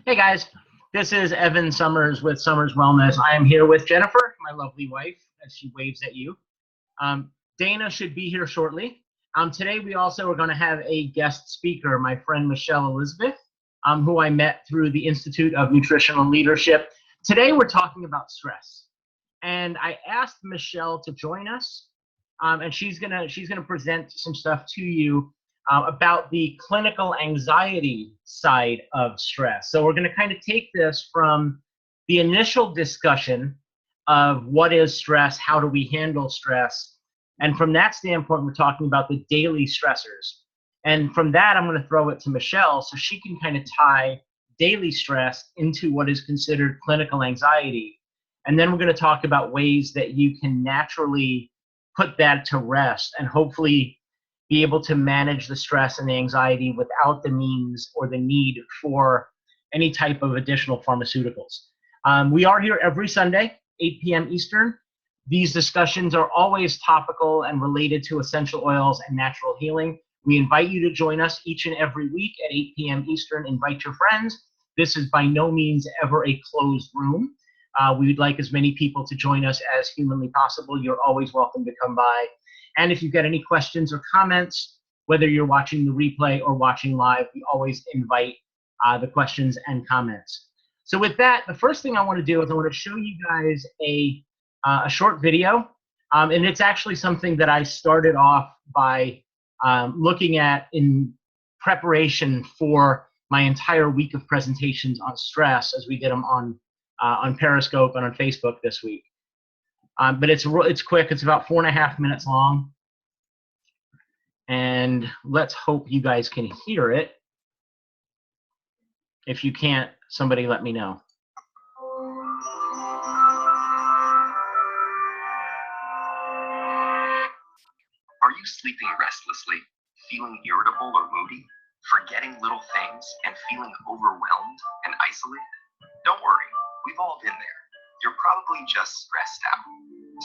Hey guys, this is Evan Summers with Summers Wellness. I am here with Jennifer, my lovely wife, as she waves at you. Dana should be here shortly. Today we also are going to have a guest speaker, my friend Michelle Elizabeth, who I met through the Institute of Nutritional Leadership. Today we're talking about stress, and I asked Michelle to join us, and she's gonna present some stuff to you about the clinical anxiety side of stress. So we're going to kind of take this from the initial discussion of what is stress, how do we handle stress, and from that standpoint, we're talking about the daily stressors. And from that, I'm going to throw it to Michelle so she can kind of tie daily stress into what is considered clinical anxiety. And then we're going to talk about ways that you can naturally put that to rest and hopefully be able to manage the stress and the anxiety without the means or the need for any type of additional pharmaceuticals. We are here every Sunday, 8 p.m. Eastern. These discussions are always topical and related to essential oils and natural healing. We invite you to join us each and every week at 8 p.m. Eastern. Invite your friends. This is by no means ever a closed room. We would like as many people to join us as humanly possible. You're always welcome to come by. And if you've got any questions or comments, whether you're watching the replay or watching live, we always invite the questions and comments. So with that, the first thing I want to do is I want to show you guys a short video. And it's actually something that I started off by looking at in preparation for my entire week of presentations on stress as we did them on Periscope and on Facebook this week. But it's quick. It's about 4.5 minutes long. And let's hope you guys can hear it. If you can't, somebody let me know. Are you sleeping restlessly, feeling irritable or moody, forgetting little things, and feeling overwhelmed and isolated? Don't worry, we've all been there. You're probably just stressed out.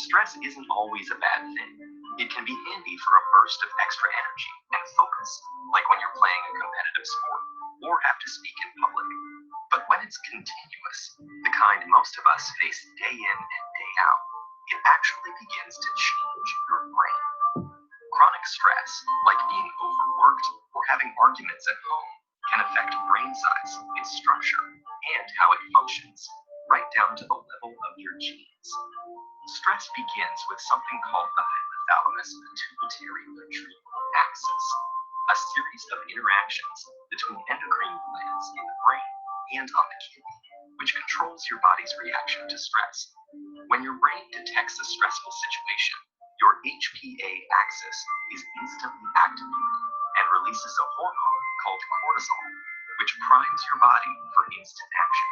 Stress isn't always a bad thing. It can be handy for a burst of extra energy and focus, like when you're playing a competitive sport or have to speak in public. But when it's continuous, the kind most of us face day in and day out, it actually begins to change your brain. Chronic stress, like being overworked or having arguments at home, can affect brain size, its structure, and how it functions, right down to the level of your genes. Stress begins with something called the hypothalamus pituitary adrenal axis, a series of interactions between endocrine glands in the brain and on the kidney, which controls your body's reaction to stress. When your brain detects a stressful situation, your HPA axis is instantly activated and releases a hormone called cortisol, which primes your body for instant action.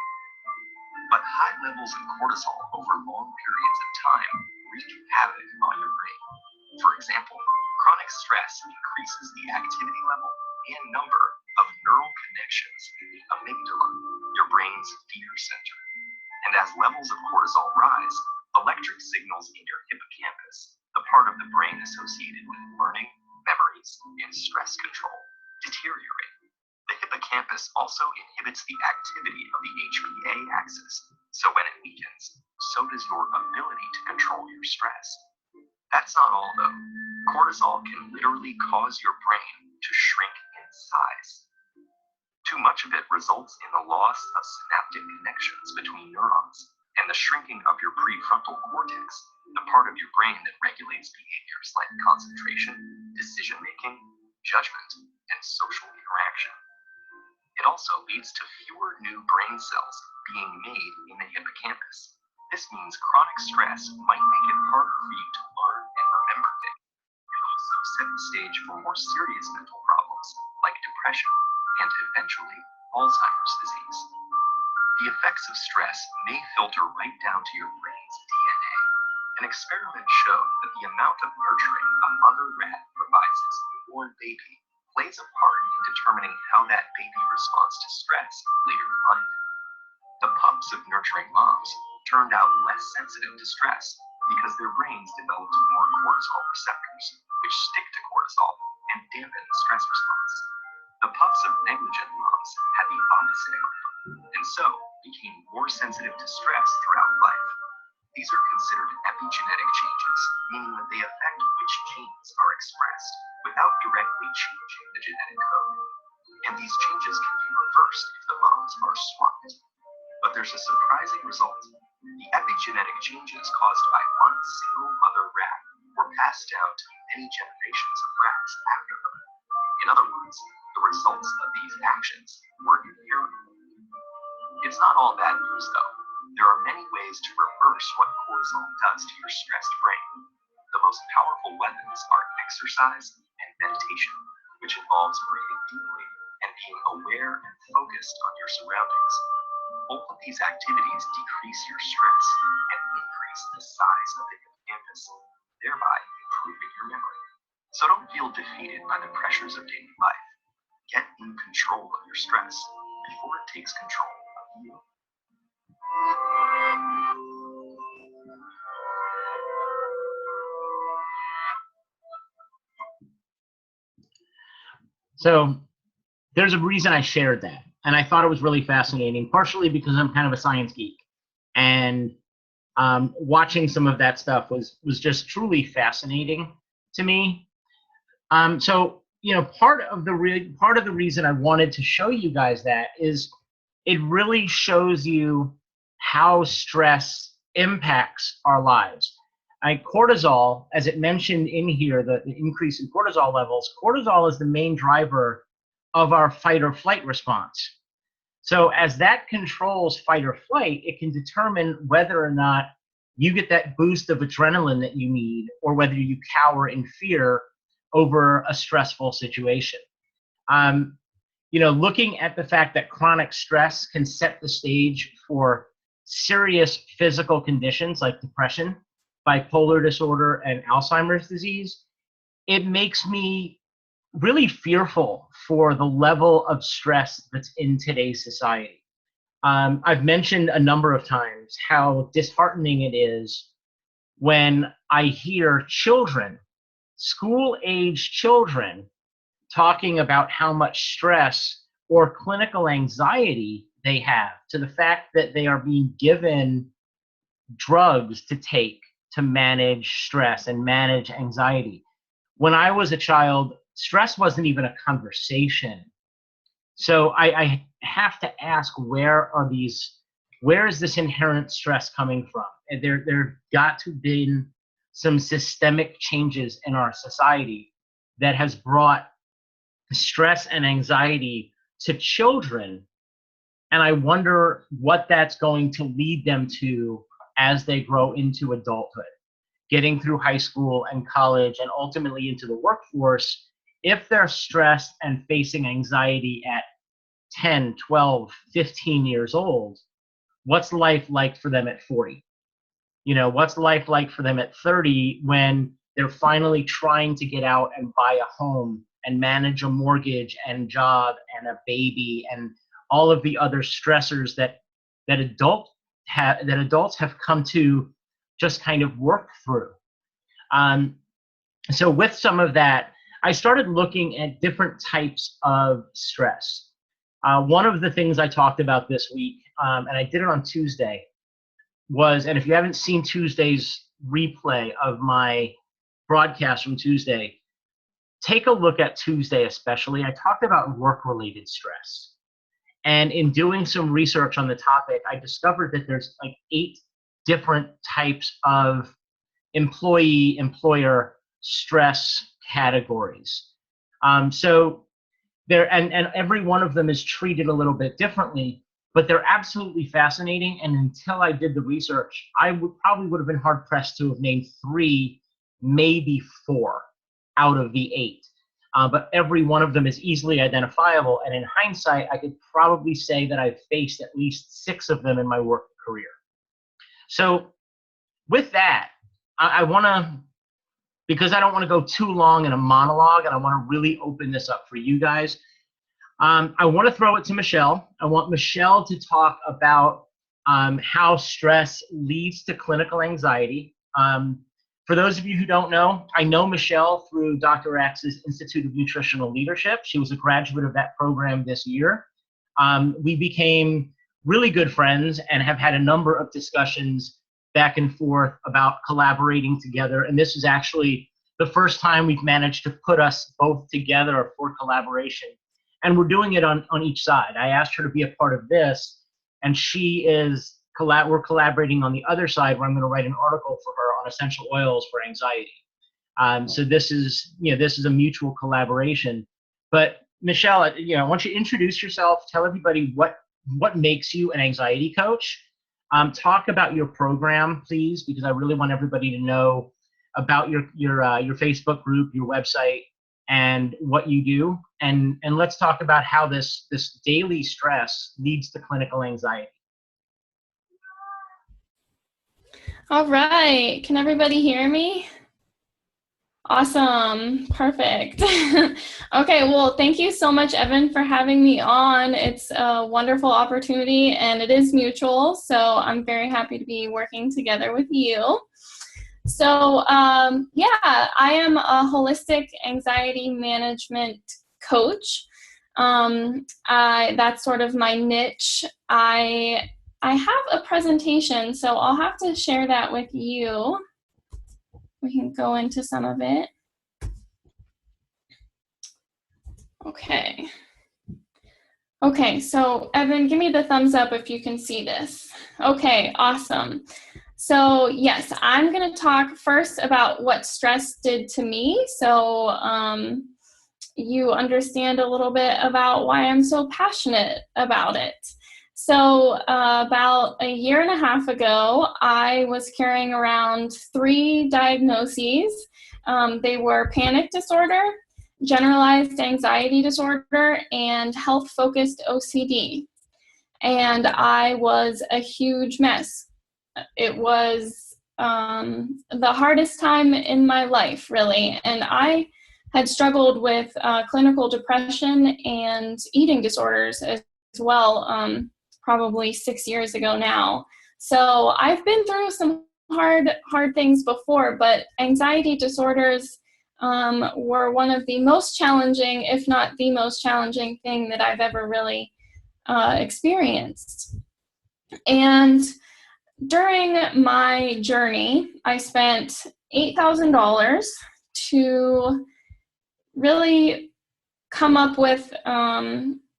But high levels of cortisol over long periods of time wreak havoc on your brain. For example, chronic stress increases the activity level and number of neural connections in the amygdala, your brain's fear center. And as levels of cortisol rise, electric signals in your hippocampus, the part of the brain associated with learning, memories, and stress control, deteriorate. The hippocampus also inhibits the activity of the HPA axis, so when it weakens, so does your ability to control your stress. That's not all though. Cortisol can literally cause your brain to shrink in size. Too much of it results in the loss of synaptic connections between neurons and the shrinking of your prefrontal cortex, the part of your brain that regulates behaviors like concentration, decision-making, judgment, and social interaction. It also leads to fewer new brain cells being made in the hippocampus. This means chronic stress might make it harder for you to learn and remember things. It also set the stage for more serious mental problems like depression and eventually Alzheimer's disease. The effects of stress may filter right down to your brain's DNA. An experiment showed that the amount of nurturing a mother rat provides its newborn baby plays a part in determining how that baby responds to stress later in life. The pups of nurturing moms turned out less sensitive to stress because their brains developed more cortisol receptors, which stick to cortisol and dampen the stress response. The pups of negligent moms had the opposite outcome. and so became more sensitive to stress throughout life. These are considered epigenetic changes, meaning that they affect which genes are expressed without directly changing the genetic code. And these changes can be reversed if the moms are swapped. But there's a surprising result. The epigenetic changes caused by one single mother rat were passed down to many generations of rats after them. In other words, the results of these actions were inheritable. It's not all bad news, though. There are many ways to reverse what cortisol does to your stressed brain. The most powerful weapons are exercise and meditation, which involves breathing deeply and being aware and focused on your surroundings. Both of these activities decrease your stress and increase the size of the hippocampus, thereby improving your memory. So don't feel defeated by the pressures of daily life. Get in control of your stress before it takes control of you. So there's a reason I shared that. And I thought it was really fascinating, partially because I'm kind of a science geek. And watching some of that stuff was just truly fascinating to me. So, part of the reason I wanted to show you guys that is it really shows you how stress impacts our lives. Cortisol, as it mentioned in here, the increase in cortisol levels, cortisol is the main driver of our fight or flight response. So as that controls fight or flight, it can determine whether or not you get that boost of adrenaline that you need, or whether you cower in fear over a stressful situation. Looking at the fact that chronic stress can set the stage for serious physical conditions like depression, bipolar disorder, and Alzheimer's disease, it makes me really fearful for the level of stress that's in today's society. I've mentioned a number of times how disheartening it is when I hear children, school-age children, talking about how much stress or clinical anxiety they have, to the fact that they are being given drugs to take to manage stress and manage anxiety. When I was a child, stress wasn't even a conversation. So I have to ask, where is this inherent stress coming from? And there got to be some systemic changes in our society that has brought stress and anxiety to children. And I wonder what that's going to lead them to as they grow into adulthood, getting through high school and college and ultimately into the workforce. If they're stressed and facing anxiety at 10, 12, 15 years old, what's life like for them at 40? What's life like for them at 30 when they're finally trying to get out and buy a home and manage a mortgage and job and a baby and all of the other stressors that adults have come to just kind of work through. So with some of that, I started looking at different types of stress. One of the things I talked about this week, and I did it on Tuesday, was, and if you haven't seen Tuesday's replay of my broadcast from Tuesday, take a look at Tuesday especially. I talked about work-related stress. And in doing some research on the topic, I discovered that there's like 8 different types of employee-employer stress categories. So there, and every one of them is treated a little bit differently, but they're absolutely fascinating. And until I did the research, I probably would have been hard pressed to have named 3, maybe 4 out of the 8. But every one of them is easily identifiable. And in hindsight, I could probably say that I've faced at least 6 of them in my work career. So with that, I want to, because I don't want to go too long in a monologue and I want to really open this up for you guys, I want to throw it to Michelle. I want Michelle to talk about how stress leads to clinical anxiety. For those of you who don't know, I know Michelle through Dr. Axe's Institute of Nutritional Leadership. She was a graduate of that program this year. We became really good friends and have had a number of discussions back and forth about collaborating together. And this is actually the first time we've managed to put us both together for collaboration. And we're doing it on each side. I asked her to be a part of this, and we're collaborating on the other side, where I'm going to write an article for her on essential oils for anxiety. So this is a mutual collaboration. But Michelle, I want you to introduce yourself, tell everybody what makes you an anxiety coach. Talk about your program, please, because I really want everybody to know about your Facebook group, your website, and what you do. And let's talk about how this daily stress leads to clinical anxiety. All right. Can everybody hear me? Awesome. Perfect. Okay. Well, thank you so much, Evan, for having me on. It's a wonderful opportunity, and it is mutual. So I'm very happy to be working together with you. So yeah, I am a holistic anxiety management coach. That's sort of my niche. I have a presentation, so I'll have to share that with you. We can go into some of it. Okay. Okay, so Evan, give me the thumbs up if you can see this. Okay, awesome. So yes, I'm going to talk first about what stress did to me, so you understand a little bit about why I'm so passionate about it. So about a year and a half ago, I was carrying around 3 diagnoses. They were panic disorder, generalized anxiety disorder, and health-focused OCD. And I was a huge mess. It was the hardest time in my life, really. And I had struggled with clinical depression and eating disorders as well, probably 6 years ago now. So I've been through some hard things before, but anxiety disorders were one of the most challenging, if not the most challenging thing that I've ever really experienced. And during my journey, I spent $8,000 to really come up with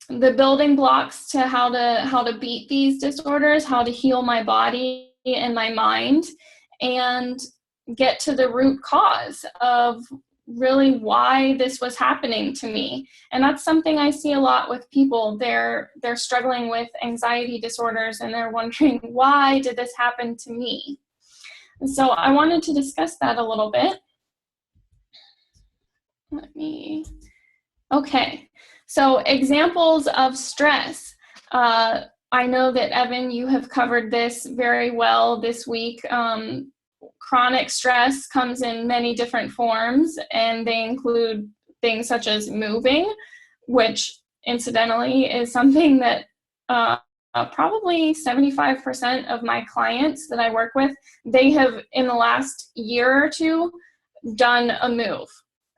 the building blocks to how to beat these disorders, how to heal my body and my mind, and get to the root cause of really why this was happening to me. And that's something I see a lot with people. They're struggling with anxiety disorders, and they're wondering, why did this happen to me? And so I wanted to discuss that a little bit. Okay. So examples of stress. I know that, Evan, you have covered this very well this week. Chronic stress comes in many different forms, and they include things such as moving, which incidentally is something that probably 75% of my clients that I work with, they have in the last year or two done a move.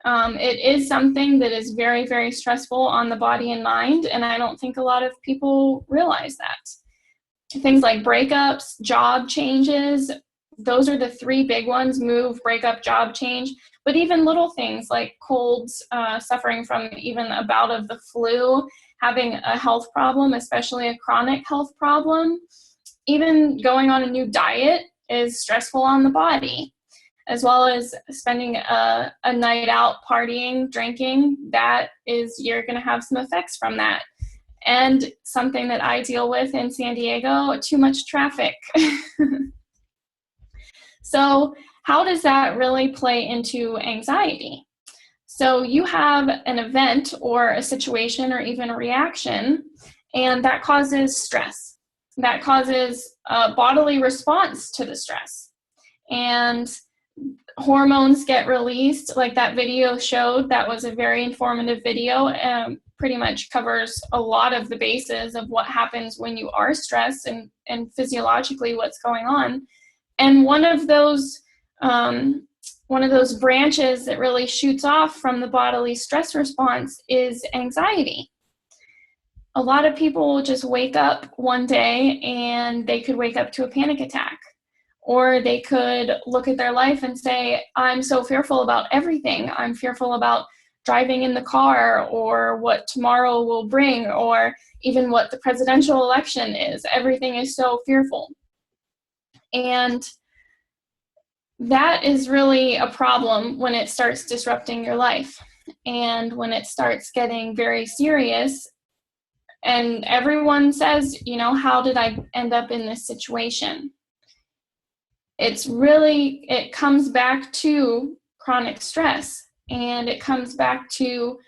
It is something that is very, very stressful on the body and mind, and I don't think a lot of people realize that. Things like breakups, job changes, those are the 3 big ones: move, breakup, job change. But even little things like colds, suffering from even a bout of the flu, having a health problem, especially a chronic health problem, even going on a new diet is stressful on the body, as well as spending a night out partying, drinking. You're going to have some effects from that. And something that I deal with in San Diego, too much traffic. So how does that really play into anxiety? So you have an event or a situation or even a reaction, and that causes stress. That causes a bodily response to the stress. And hormones get released, like that video showed. That was a very informative video, pretty much covers a lot of the bases of what happens when you are stressed and physiologically what's going on. And one of those branches that really shoots off from the bodily stress response is anxiety. a lot of people will just wake up one day and they could wake up to a panic attack. Or they could look at their life and say, I'm so fearful about everything. I'm fearful about driving in the car, or what tomorrow will bring, or even what the presidential election is. Everything is so fearful. And that is really a problem when it starts disrupting your life, and when it starts getting very serious. And everyone says, how did I end up in this situation? It comes back to chronic stress, and it comes back to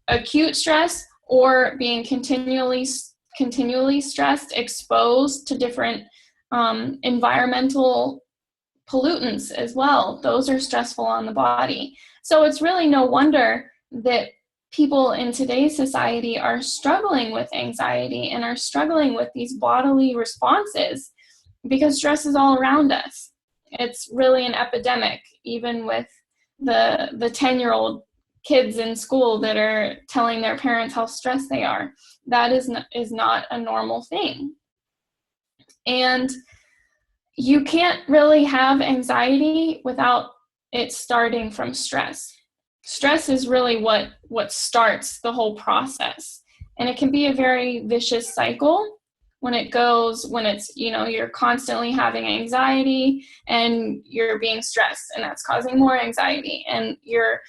acute stress, or being continually stressed, exposed to different environmental pollutants as well. Those are stressful on the body. So it's really no wonder that people in today's society are struggling with anxiety and are struggling with these bodily responses, because stress is all around us. It's really an epidemic, even with the 10-year-old kids in school that are telling their parents how stressed they are. That is not a normal thing. And you can't really have anxiety without it starting from stress. Stress is really what starts the whole process. And it can be a very vicious cycle when it's, you're constantly having anxiety and you're being stressed, and that's causing more anxiety, and your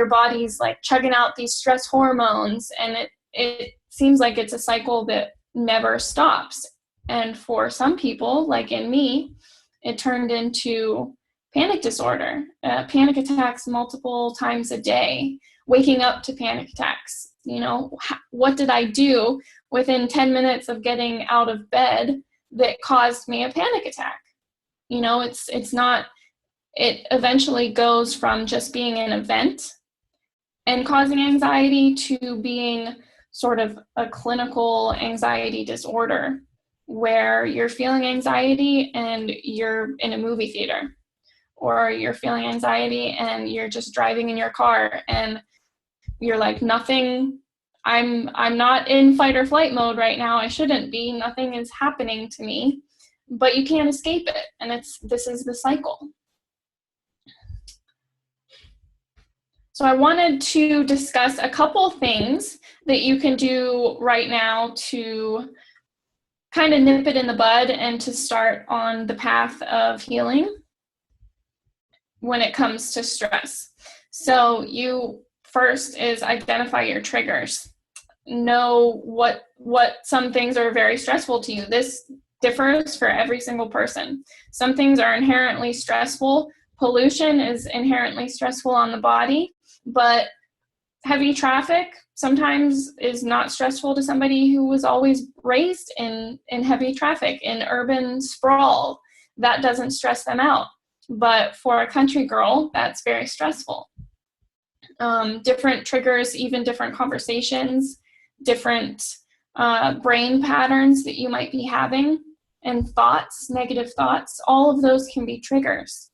body's like chugging out these stress hormones, and it seems like it's a cycle that never stops. And for some people, like in me, it turned into panic disorder, panic attacks multiple times a day, waking up to panic attacks. What did I do within 10 minutes of getting out of bed that caused me a panic attack? It eventually goes from just being an event and causing anxiety to being sort of a clinical anxiety disorder, where you're feeling anxiety and you're in a movie theater, or you're feeling anxiety and you're just driving in your car and you're like, nothing, I'm not in fight or flight mode right now. I shouldn't be. Nothing is happening to me, but you can't escape it. And this is the cycle. So I wanted to discuss a couple things that you can do right now to kind of nip it in the bud and to start on the path of healing when it comes to stress. So first is identify your triggers. Know what some things are very stressful to you. This differs for every single person. Some things are inherently stressful. Pollution is inherently stressful on the body, but heavy traffic sometimes is not stressful to somebody who was always raised in heavy traffic, in urban sprawl. That doesn't stress them out. But for a country girl, that's very stressful. Different triggers, even different conversations, different brain patterns that you might be having, and thoughts, negative thoughts, all of those can be triggers.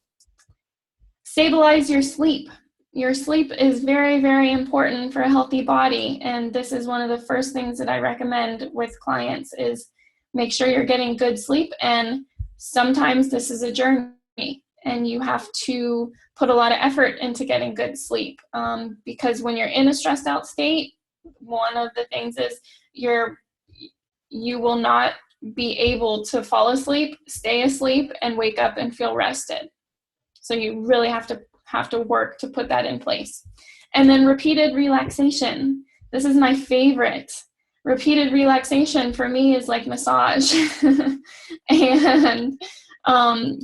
Stabilize your sleep. Your sleep is very, very important for a healthy body, and this is one of the first things that I recommend with clients is make sure you're getting good sleep, and sometimes this is a journey, and you have to put a lot of effort into getting good sleep, because when you're in a stressed out state, one of the things is you will not be able to fall asleep, stay asleep, and wake up and feel rested. So you really have to work to put that in place. And then repeated relaxation. This is my favorite. Repeated relaxation for me is like massage. And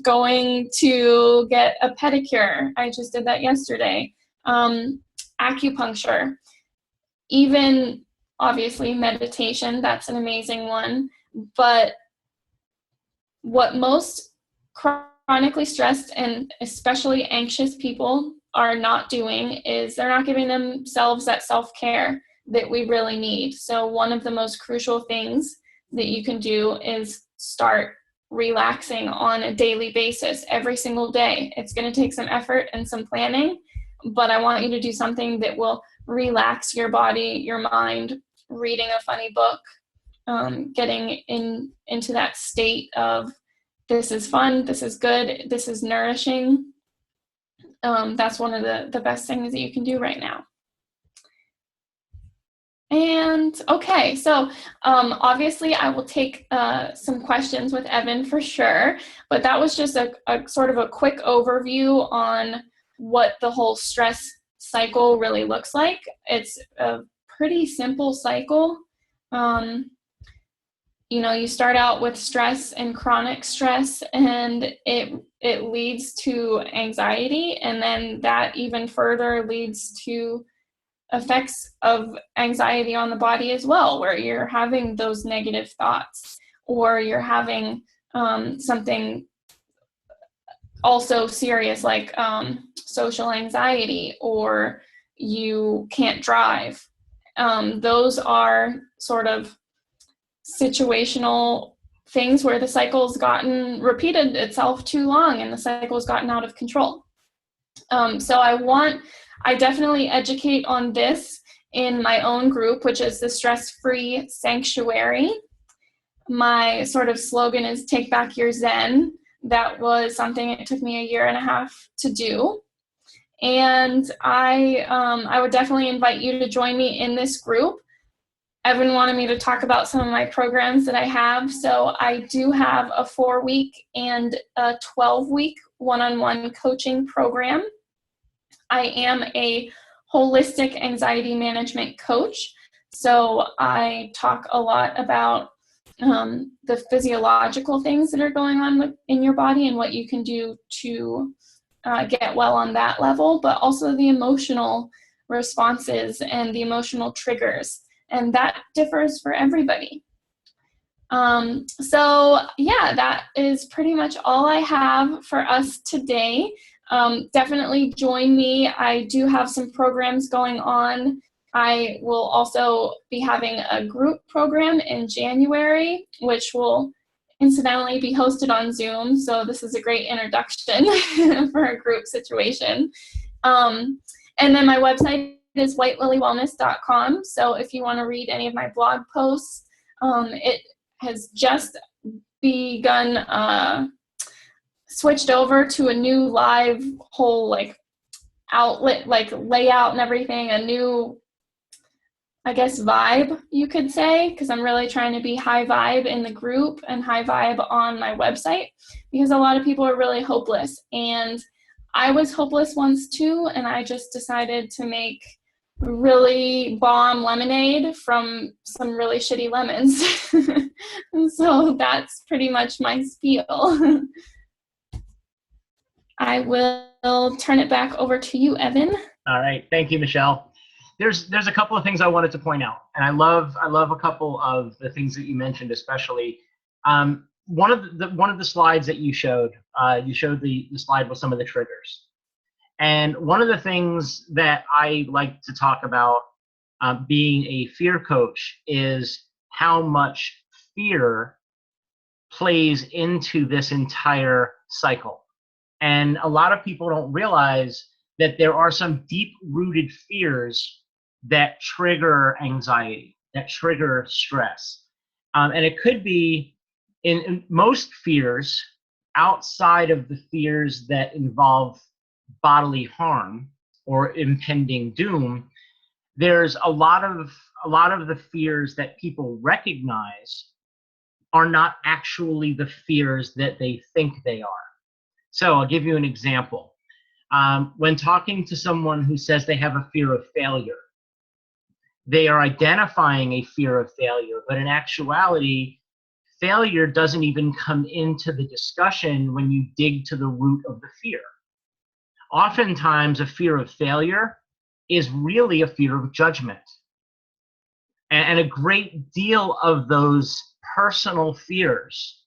going to get a pedicure. I just did that yesterday. Acupuncture. Even, obviously, meditation. That's an amazing one. But what most chronically stressed and especially anxious people are not doing is they're not giving themselves that self-care that we really need. So one of the most crucial things that you can do is start relaxing on a daily basis every single day. It's going to take some effort and some planning, but I want you to do something that will relax your body, your mind, reading a funny book, getting into that state of this is fun, this is good, this is nourishing. That's one of the best things that you can do right now. And okay, so obviously I will take some questions with Evan for sure, but that was just a sort of a quick overview on what the whole stress cycle really looks like. It's a pretty simple cycle. You know, you start out with stress and chronic stress, and it leads to anxiety, and then that even further leads to effects of anxiety on the body as well, where you're having those negative thoughts, or you're having something also serious like social anxiety, or you can't drive. Those are sort of situational things where the cycle's gotten repeated itself too long and the cycle's gotten out of control. So I definitely educate on this in my own group, which is the Stress-Free Sanctuary. My sort of slogan is Take Back Your Zen. That was something it took me 1.5 years to do. And I would definitely invite you to join me in this group. Evan wanted me to talk about some of my programs that I have. So I do have a 4-week and a 12-week one-on-one coaching program. I am a holistic anxiety management coach. So I talk a lot about the physiological things that are going on in your body and what you can do to get well on that level, but also the emotional responses and the emotional triggers. And that differs for everybody. So yeah, that is pretty much all I have for us today. Definitely join me. I do have some programs going on. I will also be having a group program in January, which will incidentally be hosted on Zoom. So this is a great introduction for a group situation. And then my website is whitelilywellness.com. So if you want to read any of my blog posts, it has just begun, switched over to a new live whole like outlet, like layout and everything, a new, I guess, vibe, you could say, because I'm really trying to be high vibe in the group and high vibe on my website, because a lot of people are really hopeless. And I was hopeless once too, and I just decided to make really bomb lemonade from some really shitty lemons. So that's pretty much my spiel. I will turn it back over to you, Evan. All right, thank you, Michelle. There's a couple of things I wanted to point out, and I love a couple of the things that you mentioned, especially one of the slides that you showed the slide with some of the triggers. And one of the things that I like to talk about being a fear coach is how much fear plays into this entire cycle. And a lot of people don't realize that there are some deep-rooted fears that trigger anxiety, that trigger stress. And it could be in most fears outside of the fears that involve bodily harm or impending doom. There's a lot of the fears that people recognize are not actually the fears that they think they are. So I'll give you an example. When talking to someone who says they have a fear of failure, they are identifying a fear of failure, but in actuality, failure doesn't even come into the discussion when you dig to the root of the fear. Oftentimes, a fear of failure is really a fear of judgment. And a great deal of those personal fears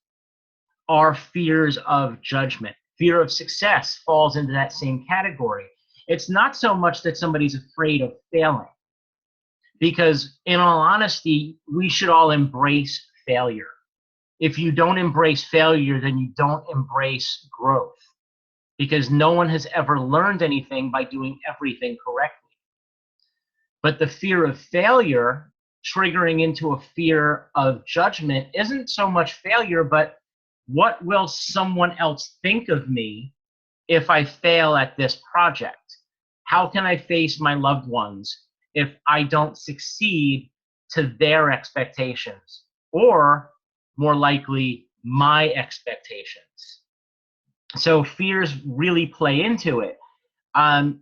are fears of judgment. Fear of success falls into that same category. It's not so much that somebody's afraid of failing, because in all honesty, we should all embrace failure. If you don't embrace failure, then you don't embrace growth, because no one has ever learned anything by doing everything correctly. But the fear of failure triggering into a fear of judgment isn't so much failure, but what will someone else think of me if I fail at this project? How can I face my loved ones if I don't succeed to their expectations, or more likely, my expectations? So fears really play into it.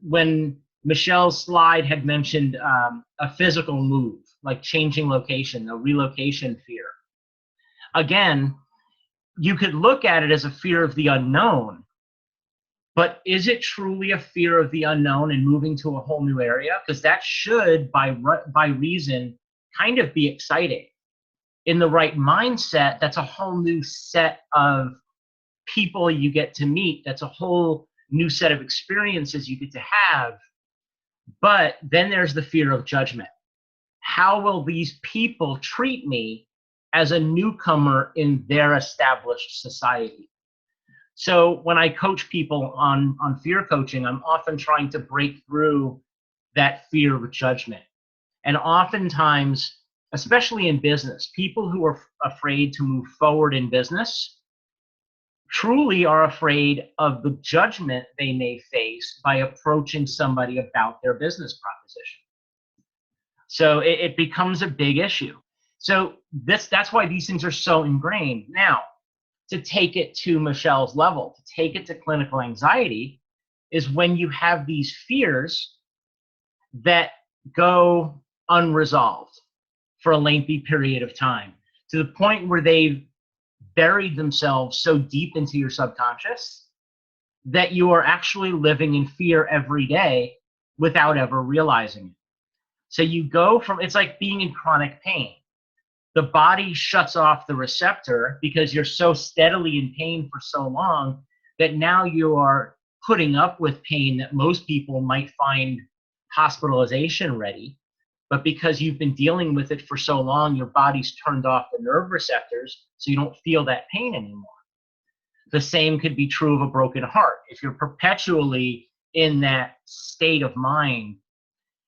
When Michelle's slide had mentioned a physical move, like changing location, a relocation fear. Again, you could look at it as a fear of the unknown, but is it truly a fear of the unknown and moving to a whole new area? Because that should, by reason, kind of be exciting. In the right mindset, that's a whole new set of people you get to meet. That's a whole new set of experiences you get to have. But then there's the fear of judgment. How will these people treat me as a newcomer in their established society? So when I coach people on fear coaching, I'm often trying to break through that fear of judgment. And oftentimes, especially in business, people who are afraid to move forward in business truly are afraid of the judgment they may face by approaching somebody about their business proposition. So it becomes a big issue. So that's why these things are so ingrained. Now, to take it to Michelle's level, to take it to clinical anxiety, is when you have these fears that go unresolved for a lengthy period of time, to the point where they've buried themselves so deep into your subconscious that you are actually living in fear every day without ever realizing it. So you go from, it's like being in chronic pain. The body shuts off the receptor because you're so steadily in pain for so long that now you are putting up with pain that most people might find hospitalization ready. But because you've been dealing with it for so long, your body's turned off the nerve receptors, so you don't feel that pain anymore. The same could be true of a broken heart. If you're perpetually in that state of mind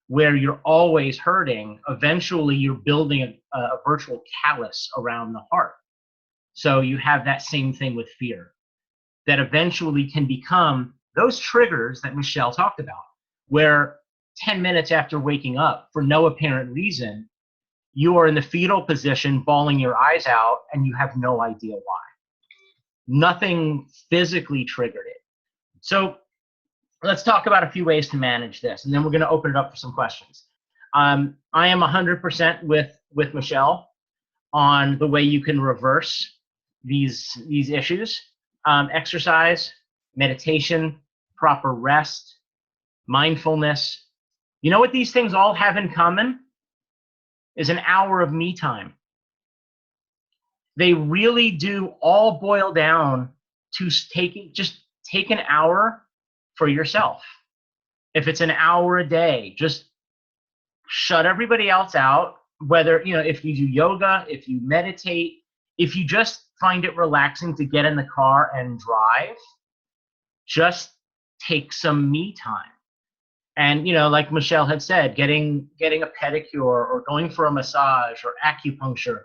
where you're always hurting, eventually you're building a virtual callus around the heart. So you have that same thing with fear that eventually can become those triggers that Michelle talked about, where 10 minutes after waking up, for no apparent reason, you are in the fetal position, bawling your eyes out, and you have no idea why. Nothing physically triggered it. So let's talk about a few ways to manage this, and then we're going to open it up for some questions. I am 100% with Michelle on the way you can reverse these issues. Exercise, meditation, proper rest, mindfulness. You know what these things all have in common? Is an hour of me time. They really do all boil down to take an hour for yourself. If it's an hour a day, just shut everybody else out. Whether, if you do yoga, if you meditate, if you just find it relaxing to get in the car and drive, just take some me time. And, like Michelle had said, getting a pedicure or going for a massage or acupuncture,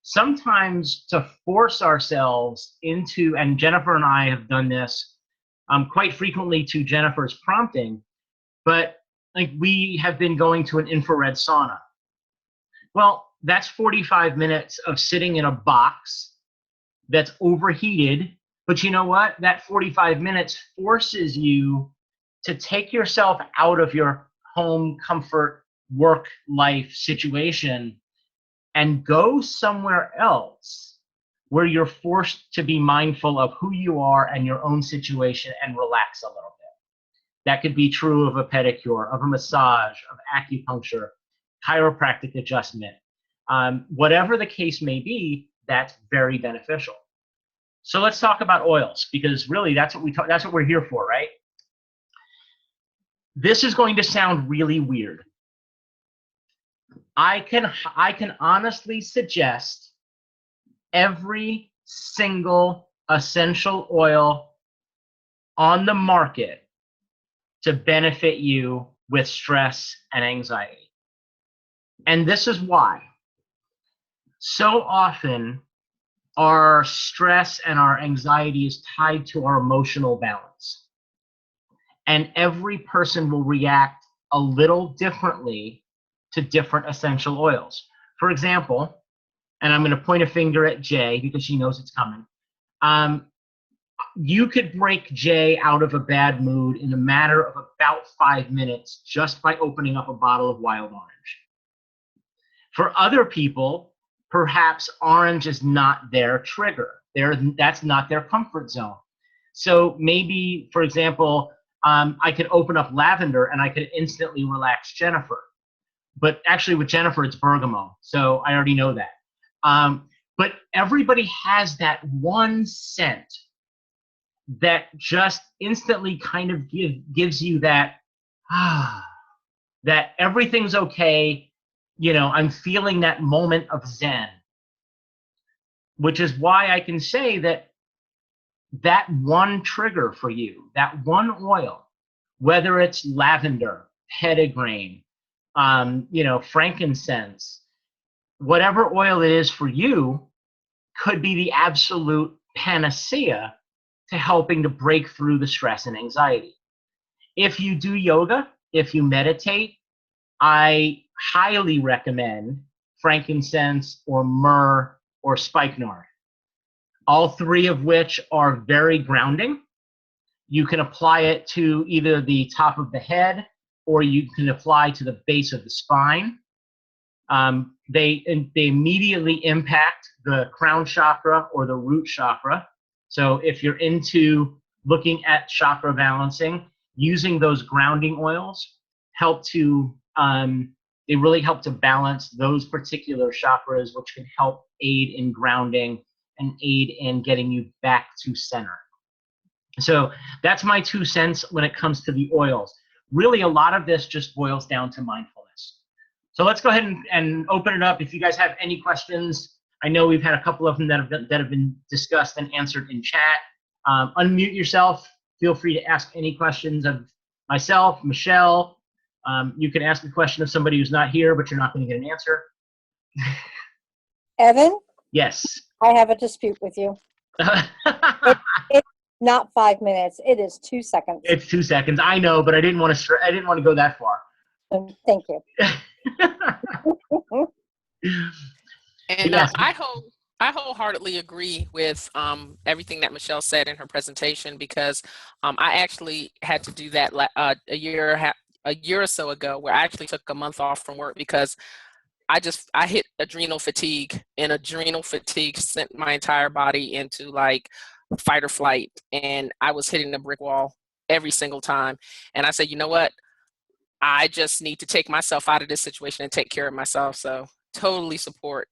sometimes to force ourselves into, and Jennifer and I have done this quite frequently to Jennifer's prompting, but like we have been going to an infrared sauna. Well, that's 45 minutes of sitting in a box that's overheated, but you know what? That 45 minutes forces you to take yourself out of your home comfort, work life situation and go somewhere else where you're forced to be mindful of who you are and your own situation and relax a little bit. That could be true of a pedicure, of a massage, of acupuncture, chiropractic adjustment. Whatever the case may be, that's very beneficial. So let's talk about oils, because really that's what we're here for, right? This is going to sound really weird. I can honestly suggest every single essential oil on the market to benefit you with stress and anxiety. And this is why. So often, our stress and our anxiety is tied to our emotional balance. And every person will react a little differently to different essential oils. For example, and I'm going to point a finger at Jay because she knows it's coming. You could break Jay out of a bad mood in a matter of about 5 minutes just by opening up a bottle of wild orange. For other people, perhaps orange is not their trigger. That's not their comfort zone. So maybe, for example, I could open up lavender and I could instantly relax Jennifer. But actually with Jennifer, it's bergamot. So I already know that. But everybody has that one scent that just instantly kind of gives you that, that everything's okay. You know, I'm feeling that moment of zen, which is why I can say that that one trigger for you, that one oil, whether it's lavender, petitgrain, frankincense, whatever oil it is for you, could be the absolute panacea to helping to break through the stress and anxiety. If you do yoga, if you meditate, I highly recommend frankincense or myrrh or spikenard, all three of which are very grounding. You can apply it to either the top of the head or you can apply to the base of the spine. They immediately impact the crown chakra or the root chakra. So if you're into looking at chakra balancing, using those grounding oils they really help to balance those particular chakras, which can help aid in grounding and aid in getting you back to center. So that's my 2 cents when it comes to the oils. Really, a lot of this just boils down to mindfulness. So let's go ahead and open it up. If you guys have any questions, I know we've had a couple of them that have been discussed and answered in chat. Unmute yourself. Feel free to ask any questions of myself, Michelle. You can ask a question of somebody who's not here, but you're not going to get an answer. Evan, Yes. I have a dispute with you. It's not 5 minutes. It is 2 seconds. It's 2 seconds. I know, but I didn't want to go that far. Thank you. And Yes. I wholeheartedly agree with everything that Michelle said in her presentation, because I actually had to do that a year or so ago, where I actually took a month off from work because I hit adrenal fatigue, and adrenal fatigue sent my entire body into like fight or flight, and I was hitting the brick wall every single time. And I said, you know what? I just need to take myself out of this situation and take care of myself. So totally support.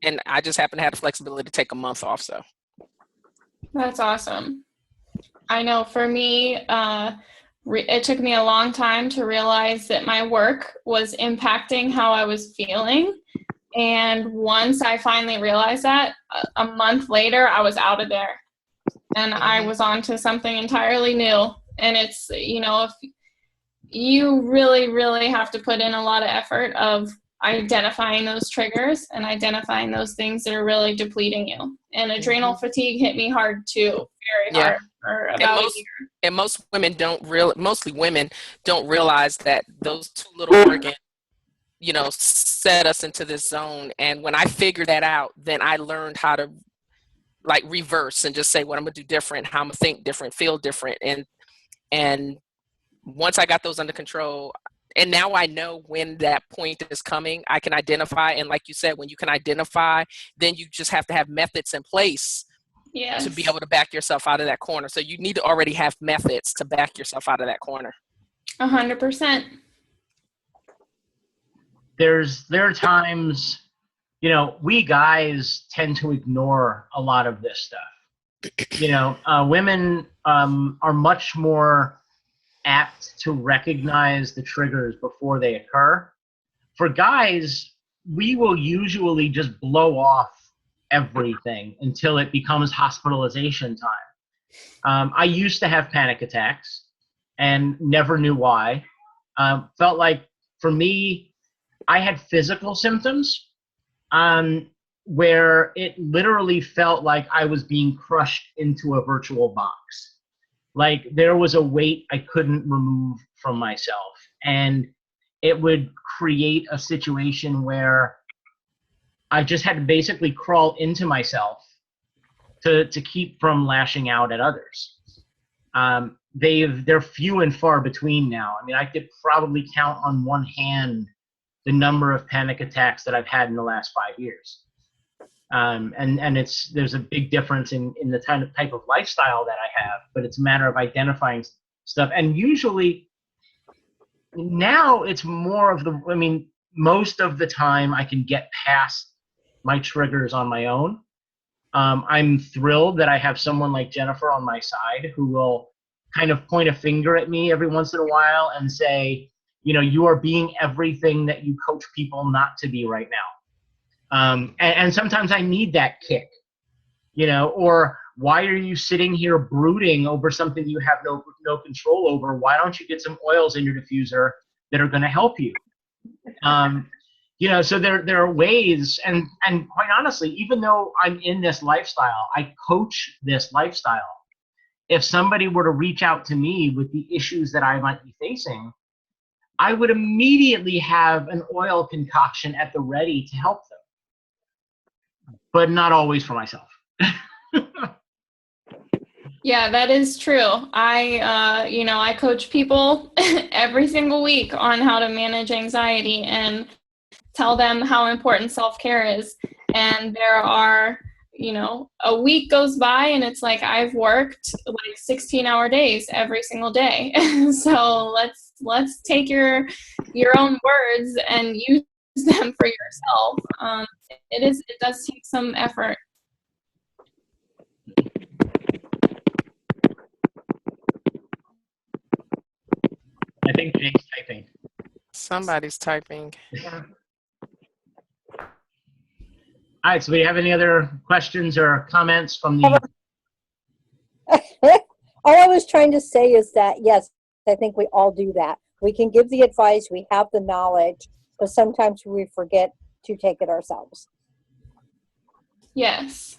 And I just happen to have the flexibility to take a month off. So That's awesome. I know for me, it took me a long time to realize that my work was impacting how I was feeling. And once I finally realized that, a month later, I was out of there. And I was on to something entirely new. And it's, if you really, really have to put in a lot of effort of identifying those triggers and identifying those things that are really depleting you. And adrenal fatigue hit me hard too, very hard. For about a year. And mostly women don't realize that those two little organs, set us into this zone. And when I figured that out, then I learned how to like reverse and just say what I'm gonna do different, how I'm gonna think different, feel different. And once I got those under control, and now I know when that point is coming, I can identify. And like you said, when you can identify, then you just have to have methods in place to be able to back yourself out of that corner. So you need to already have methods to back yourself out of that corner. 100%. There are times, we guys tend to ignore a lot of this stuff. Women are much more apt to recognize the triggers before they occur. For guys, we will usually just blow off everything until it becomes hospitalization time. I used to have panic attacks and never knew why. Felt like for me, I had physical symptoms where it literally felt like I was being crushed into a virtual box. Like there was a weight I couldn't remove from myself. And it would create a situation where I just had to basically crawl into myself to keep from lashing out at others. They're few and far between now. I mean, I could probably count on one hand the number of panic attacks that I've had in the last 5 years. And there's a big difference in the type of lifestyle that I have, but it's a matter of identifying stuff. And usually now it's more of most of the time I can get past my triggers on my own. I'm thrilled that I have someone like Jennifer on my side who will kind of point a finger at me every once in a while and say, you are being everything that you coach people not to be right now. And sometimes I need that kick, or why are you sitting here brooding over something you have no control over? Why don't you get some oils in your diffuser that are going to help you? So there are ways, and quite honestly, even though I'm in this lifestyle, I coach this lifestyle. If somebody were to reach out to me with the issues that I might be facing, I would immediately have an oil concoction at the ready to help them, but not always for myself. Yeah, that is true. I coach people every single week on how to manage anxiety and tell them how important self-care is. And there are, a week goes by and it's like I've worked like 16-hour days every single day. So let's take your own words and use them for yourself. It does take some effort. I think Jake's typing. Somebody's typing. All right, so do you have any other questions or comments from the... All I was trying to say is that, yes, I think we all do that. We can give the advice, we have the knowledge, but sometimes we forget to take it ourselves. Yes.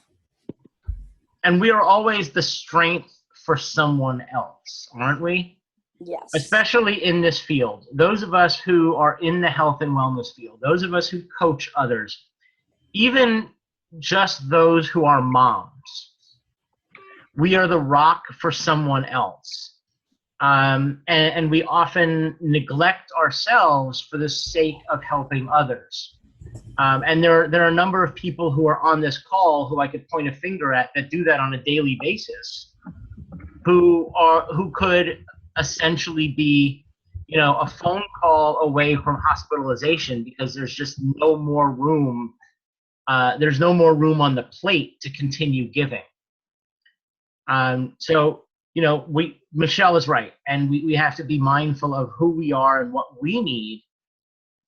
And we are always the strength for someone else, aren't we? Yes. Especially in this field. Those of us who are in the health and wellness field, those of us who coach others, even just those who are moms, we are the rock for someone else. And we often neglect ourselves for the sake of helping others. And there are a number of people who are on this call who I could point a finger at that do that on a daily basis, who could essentially be, a phone call away from hospitalization because there's just no more room. There's no more room on the plate to continue giving. So Michelle is right, and we have to be mindful of who we are and what we need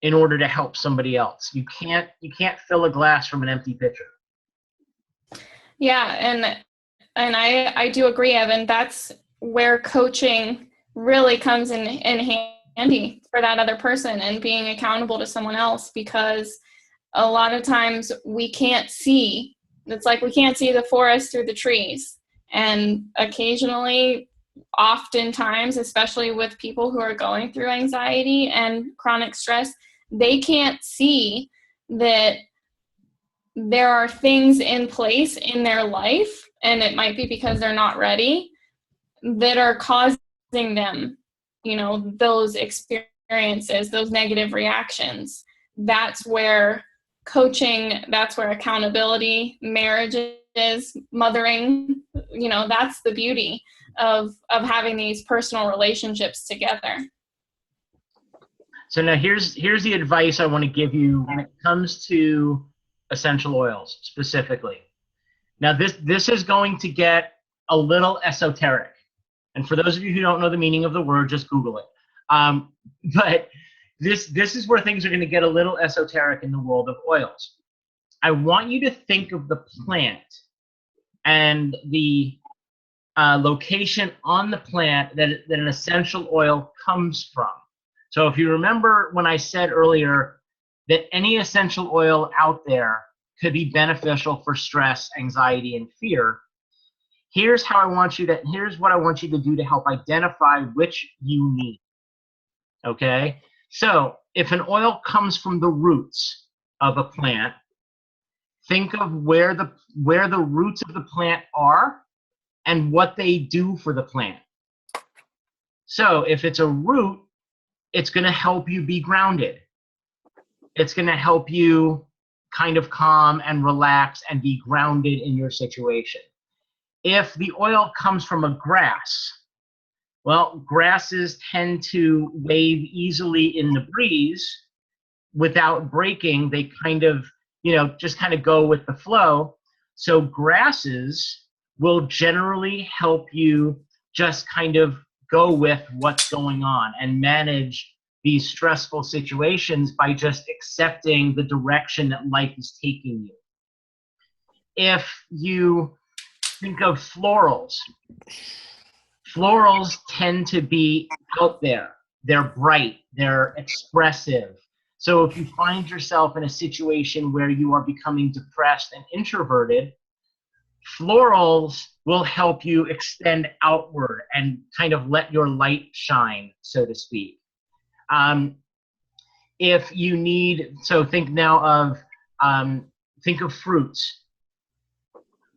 in order to help somebody else. You can't fill a glass from an empty pitcher. Yeah, and I do agree, Evan. That's where coaching really comes in handy for that other person and being accountable to someone else, because a lot of times we can't see. It's like we can't see the forest through the trees. And occasionally, oftentimes, especially with people who are going through anxiety and chronic stress, they can't see that there are things in place in their life, and it might be because they're not ready, that are causing them, those experiences, those negative reactions. That's where coaching, that's where accountability, marriages, mothering, that's the beauty of having these personal relationships together. So now here's the advice I want to give you when it comes to essential oils specifically. Now this is going to get a little esoteric. And for those of you who don't know the meaning of the word, just Google it. But this is where things are going to get a little esoteric in the world of oils. I want you to think of the plant and the location on the plant that an essential oil comes from. So if you remember when I said earlier, that any essential oil out there could be beneficial for stress, anxiety, and fear. Here's what I want you to do to help identify which you need. Okay? So if an oil comes from the roots of a plant, think of where the roots of the plant are and what they do for the plant. So if it's a root, it's going to help you be grounded. It's going to help you kind of calm and relax and be grounded in your situation. If the oil comes from a grass, well, grasses tend to wave easily in the breeze without breaking. They kind of, just kind of go with the flow. So grasses will generally help you just kind of go with what's going on and manage these stressful situations by just accepting the direction that life is taking you. If you think of florals tend to be out there. They're bright, they're expressive. So if you find yourself in a situation where you are becoming depressed and introverted, florals will help you extend outward and kind of let your light shine, so to speak. If you need, so think now of, think of fruits,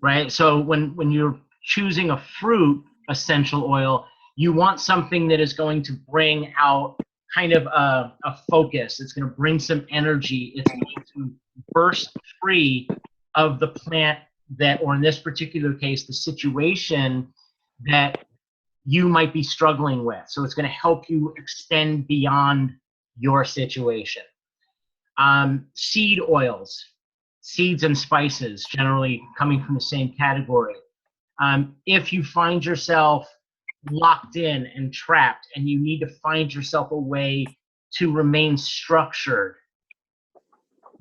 right? So when you're choosing a fruit essential oil, you want something that is going to bring out kind of a focus. It's going to bring some energy. It's going to burst free of the plant that, or in this particular case, the situation that you might be struggling with. So it's going to help you extend beyond your situation. Seed oils, seeds and spices, generally coming from the same category. If you find yourself locked in and trapped and you need to find yourself a way to remain structured,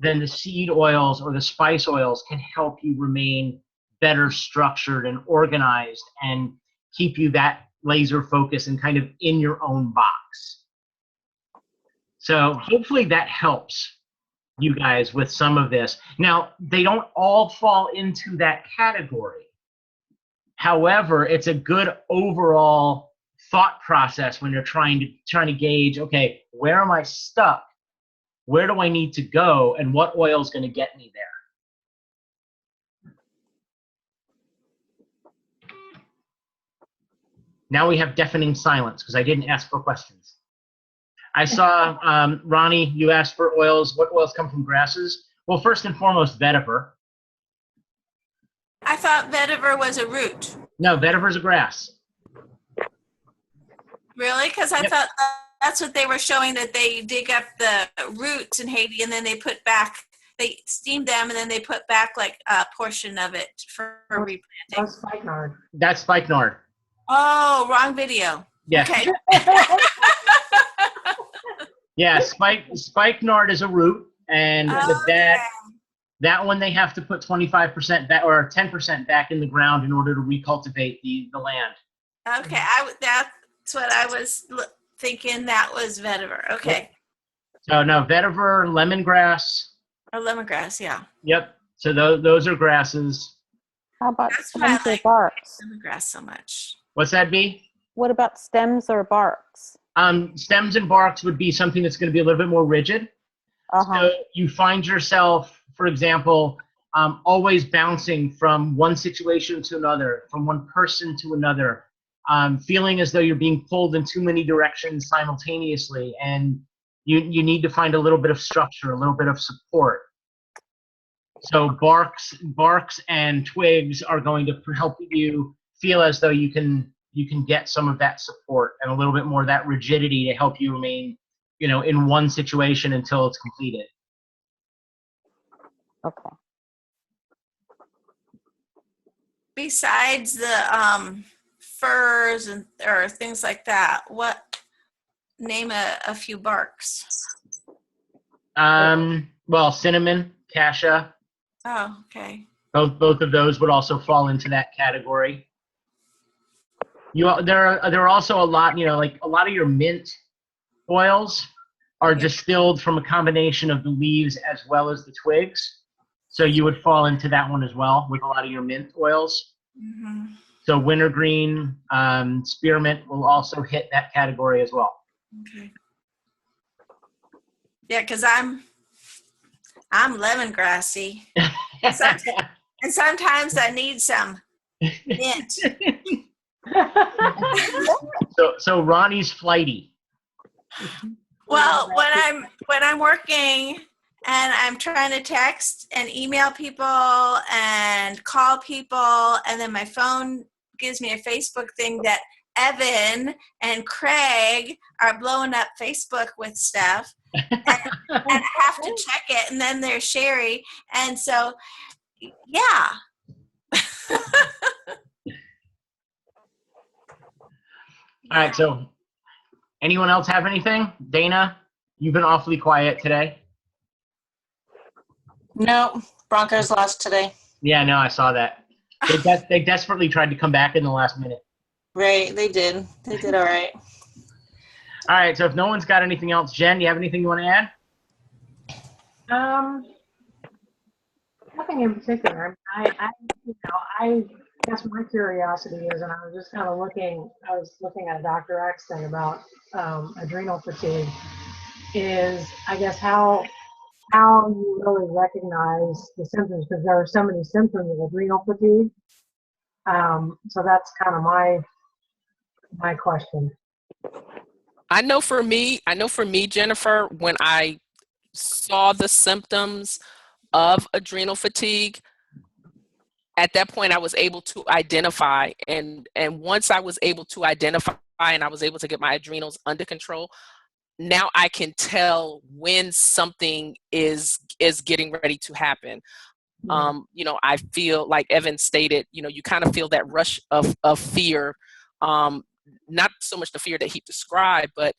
then the seed oils or the spice oils can help you remain better structured and organized and keep you that laser focus and kind of in your own box. So hopefully that helps you guys with some of this. Now, they don't all fall into that category. However, it's a good overall thought process when you're trying to gauge, okay, where am I stuck? Where do I need to go? And what oil is going to get me there? Now we have deafening silence because I didn't ask for questions. I saw, Ronnie, you asked for oils. What oils come from grasses? Well, first and foremost, vetiver. I thought vetiver was a root. No, vetiver is a grass. Really? Because I Yep. thought that's what they were showing, that they dig up the roots in Haiti and then they put back, they steam them and then they put back like a portion of it for replanting. That's spikenard. That's spikenard. Oh, wrong video. Yeah. Okay. Yeah, spikenard is a root, and Okay. that one they have to put 25% back or 10% back in the ground in order to recultivate the land. Okay, that's what I was thinking. That was vetiver. Okay, So no, vetiver, lemongrass. or lemongrass. Yeah, Yep. So those are grasses. How about That's why I stems or like- barks? lemongrass so much. What's that, B? What about stems or barks? Stems and barks would be something that's going to be a little bit more rigid. Uh-huh. So you find yourself, for example, always bouncing from one situation to another, from one person to another, feeling as though you're being pulled in too many directions simultaneously, and you need to find a little bit of structure, a little bit of support. So barks and twigs are going to help you feel as though you can get some of that support and a little bit more of that rigidity to help you remain, in one situation until it's completed. Okay. Besides the firs or things like that, name a few barks? Well, cinnamon, cassia, Oh, okay. both of those would also fall into that category. There are also a lot, like a lot of your mint oils are distilled from a combination of the leaves as well as the twigs. So you would fall into that one as well with a lot of your mint oils. Mhm. So wintergreen, spearmint will also hit that category as well. Okay. Yeah, because I'm lemongrassy, and sometimes I need some mint. So Ronnie's flighty. Well, when I'm working and I'm trying to text and email people and call people, and then my phone gives me a Facebook thing that Evan and Craig are blowing up Facebook with stuff, and I have to check it, and then there's Sherry, and so yeah. All right, so anyone else have anything? Dana, you've been awfully quiet today. No, Broncos lost today. Yeah, no, I saw that. They desperately tried to come back in the last minute. Right, they did. They did all right. All right, so if no one's got anything else, Jen, do you have anything you want to add? Nothing in particular. I guess my curiosity is, and I was just kind of looking at a Dr. X thing about adrenal fatigue, is I guess how you really recognize the symptoms, because there are so many symptoms of adrenal fatigue. So that's kind of my question. I know for me, Jennifer, when I saw the symptoms of adrenal fatigue, at that point I was able to identify, and once I was able to identify and I was able to get my adrenals under control, now I can tell when something is getting ready to happen. I feel like Evan stated, you kind of feel that rush of fear, not so much the fear that he described, but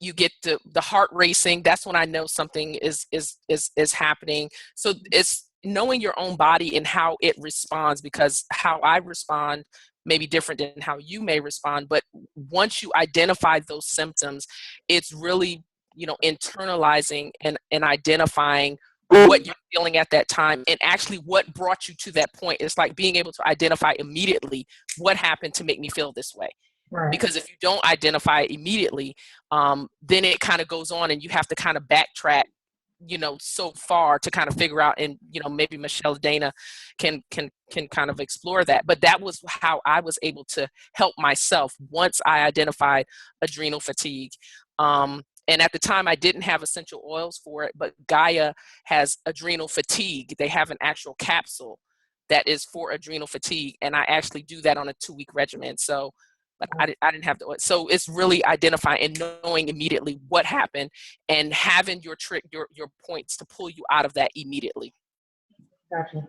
you get the heart racing. That's when I know something is happening. So it's knowing your own body and how it responds, because how I respond may be different than how you may respond. But once you identify those symptoms, it's really, internalizing and identifying what you're feeling at that time and actually what brought you to that point. It's like being able to identify immediately what happened to make me feel this way. Right. Because if you don't identify it immediately, then it kind of goes on and you have to kind of backtrack, so far to kind of figure out, and, maybe Michelle, Dana can kind of explore that. But that was how I was able to help myself once I identified adrenal fatigue. And at the time I didn't have essential oils for it, but Gaia has adrenal fatigue. They have an actual capsule that is for adrenal fatigue. And I actually do that on a 2-week regimen. So, but I didn't have the, so it's really identifying and knowing immediately what happened and having your points to pull you out of that immediately. Gotcha.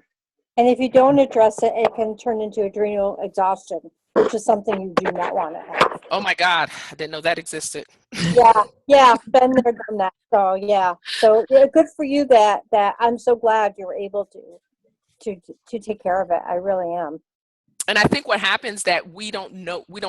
And if you don't address it, it can turn into adrenal exhaustion, which is something you do not want to have. Oh my God, I didn't know that existed. Yeah, been there, done that. So yeah, good for you that I'm so glad you were able to take care of it. I really am. And I think what happens that we don't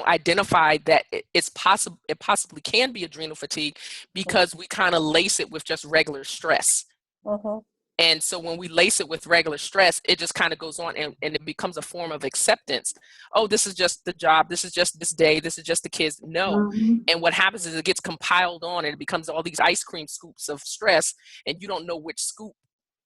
identify that it's possible, it possibly can be adrenal fatigue, because we kind of lace it with just regular stress. Mm-hmm. And so when we lace it with regular stress, it just kind of goes on and it becomes a form of acceptance. Oh, this is just the job. This is just this day. This is just the kids. No. Mm-hmm. And what happens is it gets compiled on and it becomes all these ice cream scoops of stress, and you don't know which scoop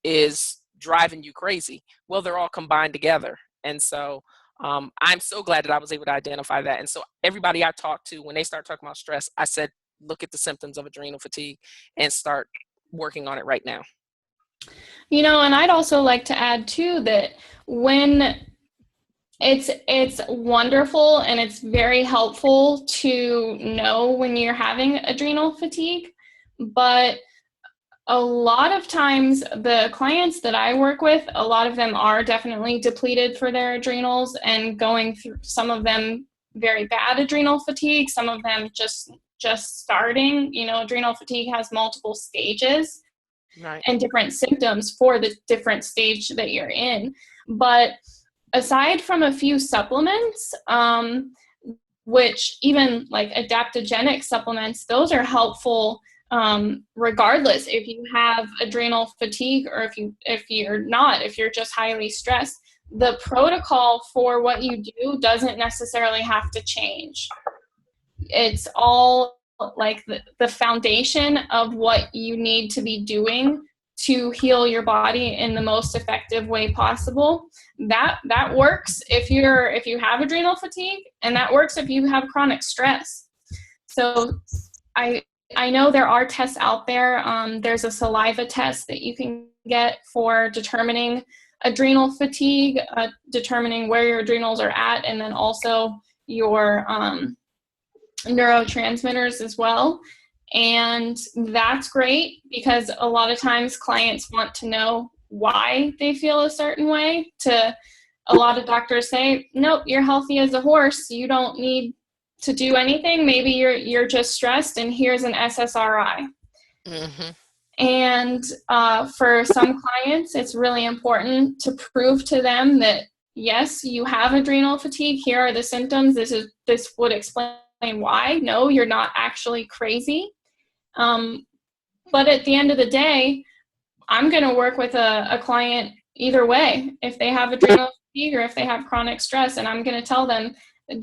is driving you crazy. Well, they're all combined together. And so I'm so glad that I was able to identify that. And so everybody I talked to, when they start talking about stress, I said, look at the symptoms of adrenal fatigue and start working on it right now. And I'd also like to add too that when it's wonderful and it's very helpful to know when you're having adrenal fatigue, but a lot of times the clients that I work with, a lot of them are definitely depleted for their adrenals and going through, some of them very bad adrenal fatigue, some of them just starting. Adrenal fatigue has multiple stages. Right. And different symptoms for the different stage that you're in. But aside from a few supplements, which even like adaptogenic supplements, those are helpful regardless if you have adrenal fatigue or if you're just highly stressed. The protocol for what you do doesn't necessarily have to change. It's all like the foundation of what you need to be doing to heal your body in the most effective way possible. That works if you have adrenal fatigue, and that works if you have chronic stress. So I know there are tests out there. There's a saliva test that you can get for determining adrenal fatigue, determining where your adrenals are at, and then also your neurotransmitters as well. And that's great because a lot of times clients want to know why they feel a certain way. A lot of doctors say, nope, you're healthy as a horse. You don't need to do anything. Maybe you're just stressed, and here's an SSRI. Mm-hmm. And for some clients, it's really important to prove to them that, yes, you have adrenal fatigue. Here are the symptoms. This would explain why. No, you're not actually crazy. But at the end of the day, I'm going to work with a client either way, if they have adrenal fatigue or if they have chronic stress. And I'm going to tell them,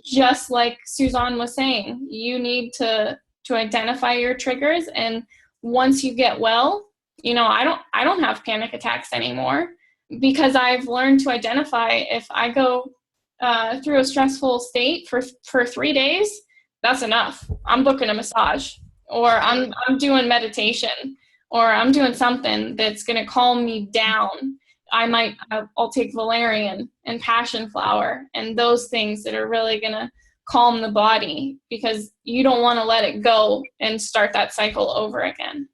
just like Suzanne was saying, you need to identify your triggers. And once you get well, I don't have panic attacks anymore because I've learned to identify if I go through a stressful state for 3 days, that's enough. I'm booking a massage, or I'm doing meditation, or I'm doing something that's going to calm me down. I'll take valerian and passion flower and those things that are really going to calm the body, because you don't want to let it go and start that cycle over again.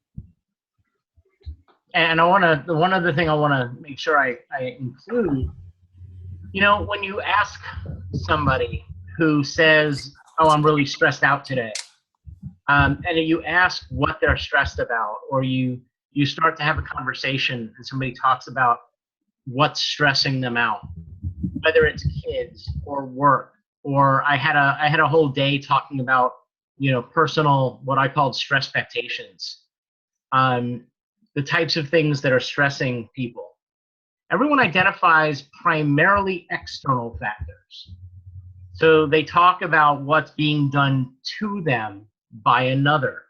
And one other thing I want to make sure I include, when you ask somebody who says, oh, I'm really stressed out today, and you ask what they're stressed about, or you start to have a conversation and somebody talks about what's stressing them out, whether it's kids or work, or I had a whole day talking about, personal, what I called stress expectations, the types of things that are stressing people. Everyone identifies primarily external factors. So they talk about what's being done to them by another.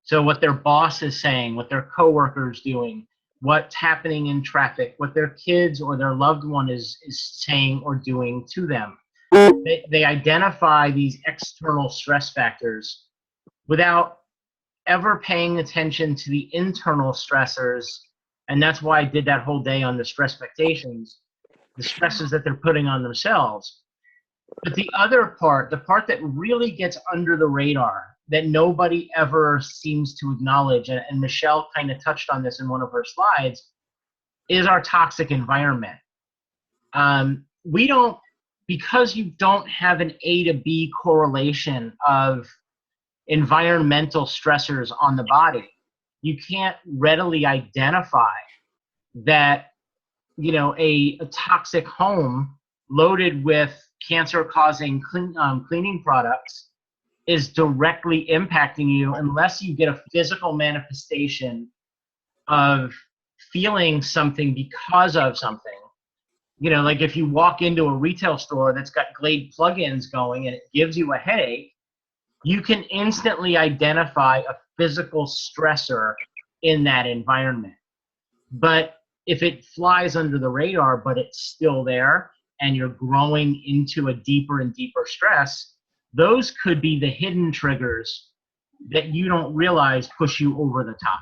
So what their boss is saying, what their coworkers doing, what's happening in traffic, what their kids or their loved one is saying or doing to them. They identify these external stress factors without ever paying attention to the internal stressors. And that's why I did that whole day on the stress expectations, the stresses that they're putting on themselves. But the other part, the part that really gets under the radar, that nobody ever seems to acknowledge, and Michelle kind of touched on this in one of her slides, is our toxic environment. Because you don't have an A to B correlation of environmental stressors on the body, you can't readily identify that, a toxic home loaded with cancer-causing cleaning products is directly impacting you unless you get a physical manifestation of feeling something because of something. Like if you walk into a retail store that's got Glade plugins going and it gives you a headache, you can instantly identify a physical stressor in that environment. But if it flies under the radar, but it's still there, and you're growing into a deeper and deeper stress, those could be the hidden triggers that you don't realize push you over the top.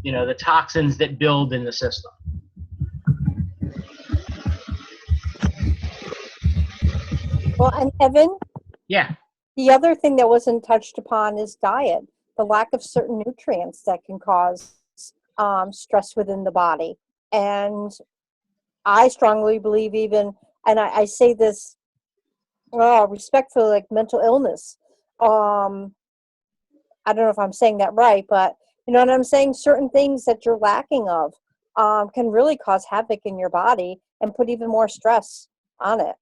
The toxins that build in the system. Well, and Evan? Yeah. The other thing that wasn't touched upon is diet, the lack of certain nutrients that can cause stress within the body. And I strongly believe even, and I say this respectfully, like mental illness. I don't know if I'm saying that right, but you know what I'm saying? Certain things that you're lacking of can really cause havoc in your body and put even more stress on it.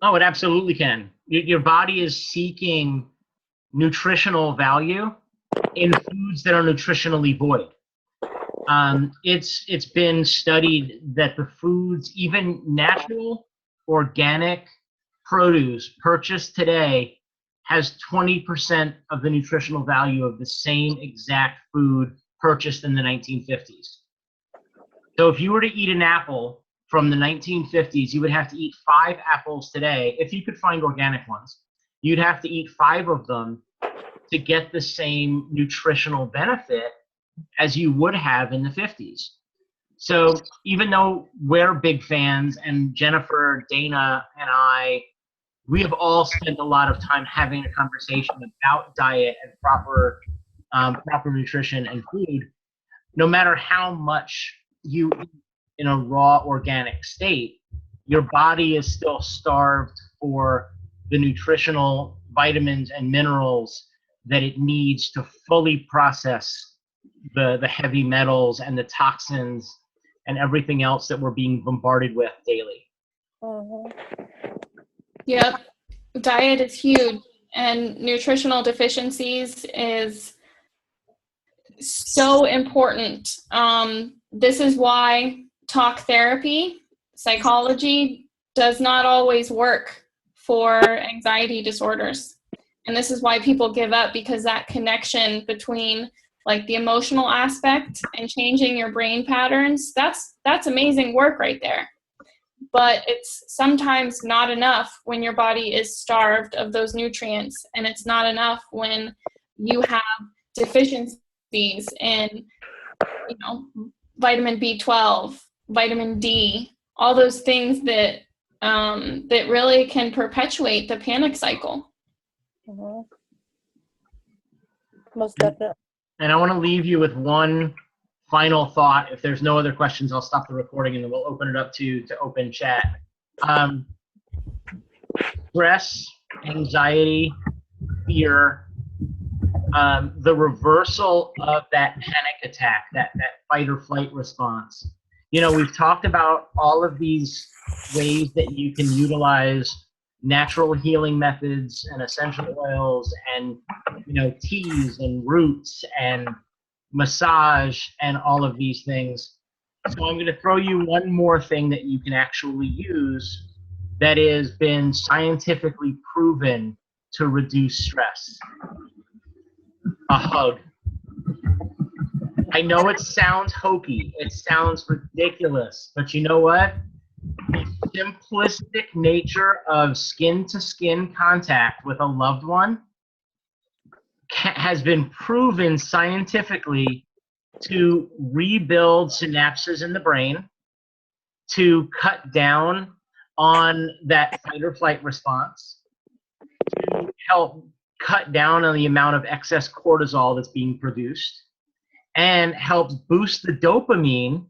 Oh, it absolutely can. Your body is seeking nutritional value in foods that are nutritionally void. It's been studied that the foods, even natural, organic produce purchased today, has 20% of the nutritional value of the same exact food purchased in the 1950s. So if you were to eat an apple from the 1950s, you would have to eat 5 apples today. If you could find organic ones, you'd have to eat 5 of them to get the same nutritional benefit as you would have in the 50s. So even though we're big fans, and Jennifer, Dana, and I, we have all spent a lot of time having a conversation about diet and proper nutrition and food, no matter how much you eat in a raw organic state, your body is still starved for the nutritional vitamins and minerals that it needs to fully process the heavy metals and the toxins and everything else that we're being bombarded with daily. Yep. Diet is huge, and nutritional deficiencies is so important. This is why talk therapy, psychology does not always work for anxiety disorders. And this is why people give up, because that connection between like the emotional aspect and changing your brain patterns, that's amazing work right there. But it's sometimes not enough when your body is starved of those nutrients, and it's not enough when you have deficiencies in, vitamin B12, vitamin D, all those things that that really can perpetuate the panic cycle. Most definitely. And I want to leave you with one final thought. If there's no other questions, I'll stop the recording and then we'll open it up to open chat. Stress, anxiety, fear, the reversal of that panic attack, that fight or flight response. We've talked about all of these ways that you can utilize natural healing methods and essential oils and teas and roots and massage and all of these things. So I'm going to throw you one more thing that you can actually use that has been scientifically proven to reduce stress. A hug. I know it sounds hokey, it sounds ridiculous, but you know what? The simplistic nature of skin-to-skin contact with a loved one has been proven scientifically to rebuild synapses in the brain, to cut down on that fight or flight response, to help cut down on the amount of excess cortisol that's being produced, and helps boost the dopamine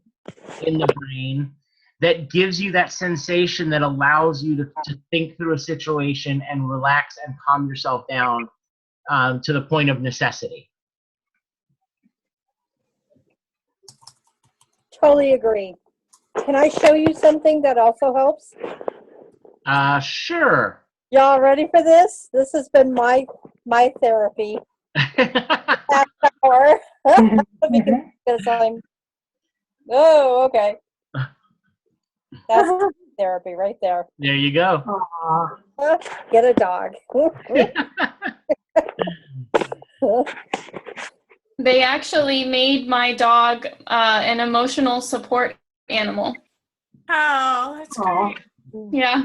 in the brain that gives you that sensation that allows you to think through a situation and relax and calm yourself down to the point of necessity. Totally agree. Can I show you something that also helps? Sure. Y'all ready for this? This has been my therapy. Last hour. Because I'm. Oh, okay. That's therapy right there. There you go. Get a dog. They actually made my dog an emotional support animal. Oh, that's great. Yeah.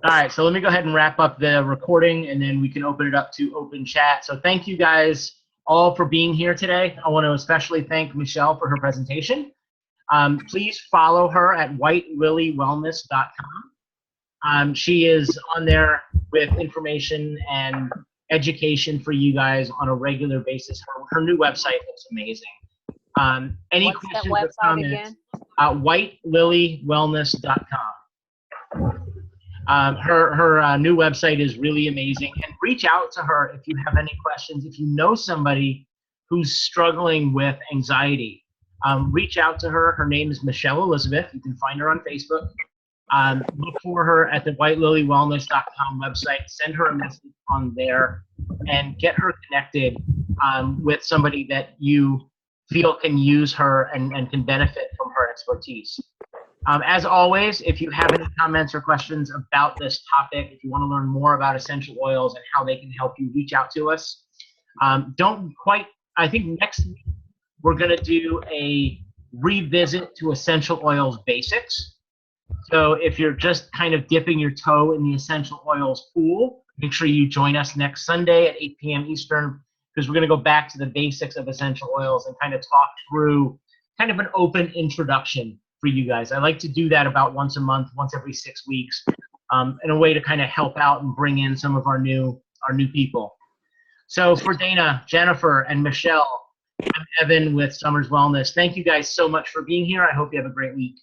All right, so let me go ahead and wrap up the recording, and then we can open it up to open chat. So thank you guys all for being here today. I want to especially thank Michelle for her presentation. Please follow her at whitelilywellness.com. She is on there with information and education for you guys on a regular basis. Her new website looks amazing. Any What's questions that or website comments? again? whitelilywellness.com. Her new website is really amazing, and reach out to her if you have any questions. If you know somebody who's struggling with anxiety, reach out to her. Her name is Michelle Elizabeth. You can find her on Facebook. Look for her at the whitelilywellness.com website. Send her a message on there and get her connected with somebody that you feel can use her and can benefit from her expertise. As always, if you have any comments or questions about this topic, if you want to learn more about essential oils and how they can help you, reach out to us. I think next week we're going to do a revisit to essential oils basics. So if you're just kind of dipping your toe in the essential oils pool, make sure you join us next Sunday at 8 p.m. Eastern, because we're going to go back to the basics of essential oils and kind of talk through kind of an open introduction for you guys. I like to do that about once a month, once every 6 weeks, in a way to kind of help out and bring in some of our new people. So for Dana, Jennifer, and Michelle, I'm Evan with Summers Wellness. Thank you guys so much for being here. I hope you have a great week.